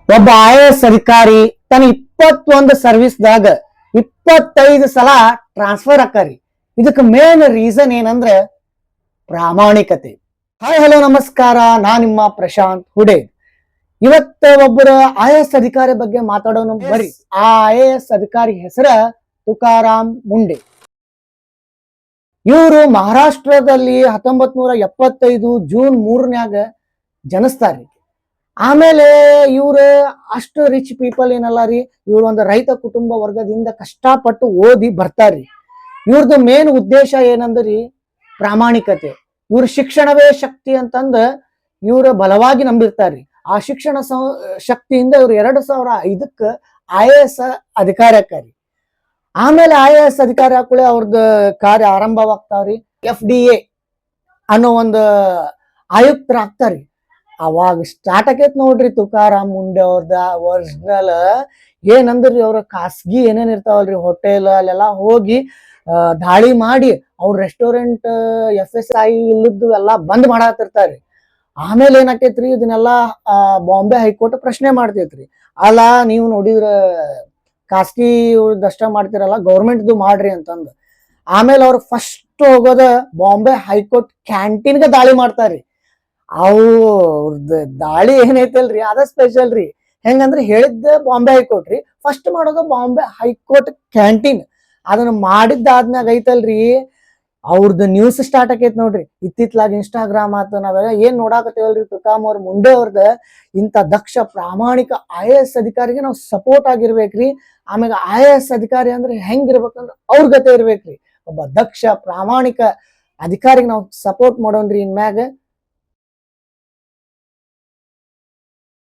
ಒಬ್ಬ IAS ಅಧಿಕಾರಿ ತನ್ನ 21 ಸರ್ವಿಸ್ದಾಗ 25 ಸಲ ಟ್ರಾನ್ಸ್ಫರ್ ಆಕಾರಿ. ಇದಕ್ಕೆ ಮೇನ್ ರೀಸನ್ ಏನಂದ್ರೆ ಪ್ರಾಮಾಣಿಕತೆ. ಹಾಯ್ ಹಲೋ ನಮಸ್ಕಾರ, ನಾನ್ ನಿಮ್ಮ ಪ್ರಶಾಂತ್ ಹುಡೆ. ಇವತ್ತ ಒಬ್ಬರ IAS ಅಧಿಕಾರಿ ಬಗ್ಗೆ ಮಾತಾಡೋಣ ಬರ್ರಿ. ಆ IAS ಅಧಿಕಾರಿ ಹೆಸರ ತುಕಾರಾಮ್ ಮುಂಡೆ. ಇವರು ಮಹಾರಾಷ್ಟ್ರದಲ್ಲಿ 1975 ಜೂನ್ 3ನ್ಯಾಗ ಜನಿಸ್ತಾರ್ರಿ. ಆಮೇಲೆ ಇವ್ರ ಅಷ್ಟು ರಿಚ್ ಪೀಪಲ್ ಏನಲ್ಲ ರೀ, ಇವ್ರ ಒಂದು ರೈತ ಕುಟುಂಬ ವರ್ಗದಿಂದ ಕಷ್ಟಪಟ್ಟು ಓದಿ ಬರ್ತಾರ್ರಿ. ಇವ್ರದ್ದು ಮೇನ್ ಉದ್ದೇಶ ಏನಂದ್ರಿ ಪ್ರಾಮಾಣಿಕತೆ. ಇವ್ರ ಶಿಕ್ಷಣವೇ ಶಕ್ತಿ ಅಂತಂದ ಇವ್ರ ಬಲವಾಗಿ ನಂಬಿರ್ತಾರ್ರಿ. ಆ ಶಿಕ್ಷಣ ಶಕ್ತಿಯಿಂದ ಇವ್ರು 2005ಕ್ಕೆ IAS ಅಧಿಕಾರಿ ಆಕಾರಿ. ಆಮೇಲೆ IAS ಅಧಿಕಾರಿ ಹಾಕೊಳ್ಳಿ ಅವ್ರದ್ದು ಕಾರ್ಯ ಆರಂಭವಾಗ್ತಾವ್ರಿ. FDA ಅನ್ನೋ ಒಂದು ಆಯುಕ್ತರಾಗ್ತಾರ್ರಿ. ಅವಾಗ ಸ್ಟಾರ್ಟ್ ಆಕೈತ್ ನೋಡ್ರಿ ತುಕಾರಾಮ್ ಮುಂಡೆ ಅವ್ರದ ಒರಿಜಿನಲ್. ಏನಂದ್ರಿ ಅವ್ರ ಖಾಸಗಿ ಏನೇನ್ ಇರ್ತಾವಲ್ರಿ ಹೋಟೆಲ್ ಅಲ್ಲೆಲ್ಲ ಹೋಗಿ ದಾಳಿ ಮಾಡಿ ಅವ್ರ ರೆಸ್ಟೋರೆಂಟ್ FSI ಇಲ್ಲದ್ದು ಎಲ್ಲ ಬಂದ್ ಮಾಡಾತಿರ್ತಾರ್ರಿ. ಆಮೇಲೆ ಏನಾಕೈತ್ರಿ ಇದನ್ನೆಲ್ಲ ಬಾಂಬೆ ಹೈಕೋರ್ಟ್ ಪ್ರಶ್ನೆ ಮಾಡ್ತೈತ್ರಿ. ಅಲ್ಲ ನೀವು ನೋಡಿದ್ರ ಖಾಸಗಿ ದಷ್ಟ ಮಾಡ್ತಿರಲ್ಲ, ಗೌರ್ಮೆಂಟ್ದು ಮಾಡ್ರಿ ಅಂತಂದು. ಆಮೇಲೆ ಅವ್ರು ಫಸ್ಟ್ ಹೋಗೋದ ಬಾಂಬೆ ಹೈಕೋರ್ಟ್ ಕ್ಯಾಂಟೀನ್ಗೆ ದಾಳಿ ಮಾಡ್ತಾರ್ರಿ. ಅವ್ರದ್ದು ದಾಳಿ ಏನೈತಲ್ರಿ ಅದ ಸ್ಪೆಷಲ್ ರೀ. ಹೆಂಗಂದ್ರೆ ಹೇಳಿದ್ದ ಬಾಂಬೆ ಹೈಕೋರ್ಟ್ ರೀ, ಫಸ್ಟ್ ಮಾಡೋದು ಬಾಂಬೆ ಹೈಕೋರ್ಟ್ ಕ್ಯಾಂಟೀನ್. ಅದನ್ನ ಮಾಡಿದ್ದಾದ್ಮ್ಯಾಗ ಐತಲ್ರಿ ಅವ್ರದ್ದು ನ್ಯೂಸ್ ಸ್ಟಾರ್ಟ್ ಆಕೈತ್ ನೋಡ್ರಿ. ಇತ್ತಿತ್ಲಾಗ ಇನ್ಸ್ಟಾಗ್ರಾಮ್ ಆತ ನಾವೆಲ್ಲ ಏನ್ ನೋಡಾಕತ್ತೇವಲ್ರಿ, ತುಕಾರಾಮ್ ಅವ್ರ ಮುಂಡೆ ಅವ್ರದ ಇಂಥ ದಕ್ಷ ಪ್ರಾಮಾಣಿಕ IAS ಅಧಿಕಾರಿಗೆ ನಾವು ಸಪೋರ್ಟ್ ಆಗಿರ್ಬೇಕ್ರಿ. ಆಮ್ಯಾಗ IAS ಅಧಿಕಾರಿ ಅಂದ್ರೆ ಹೆಂಗಿರ್ಬೇಕಂದ್ರ ಅವ್ರ ಗತೆ ಇರ್ಬೇಕ್ರಿ. ಒಬ್ಬ ದಕ್ಷ ಪ್ರಾಮಾಣಿಕ ಅಧಿಕಾರಿಗೆ ನಾವು ಸಪೋರ್ಟ್ ಮಾಡೋಣ್ರಿ ಇನ್ಮ್ಯಾಗ.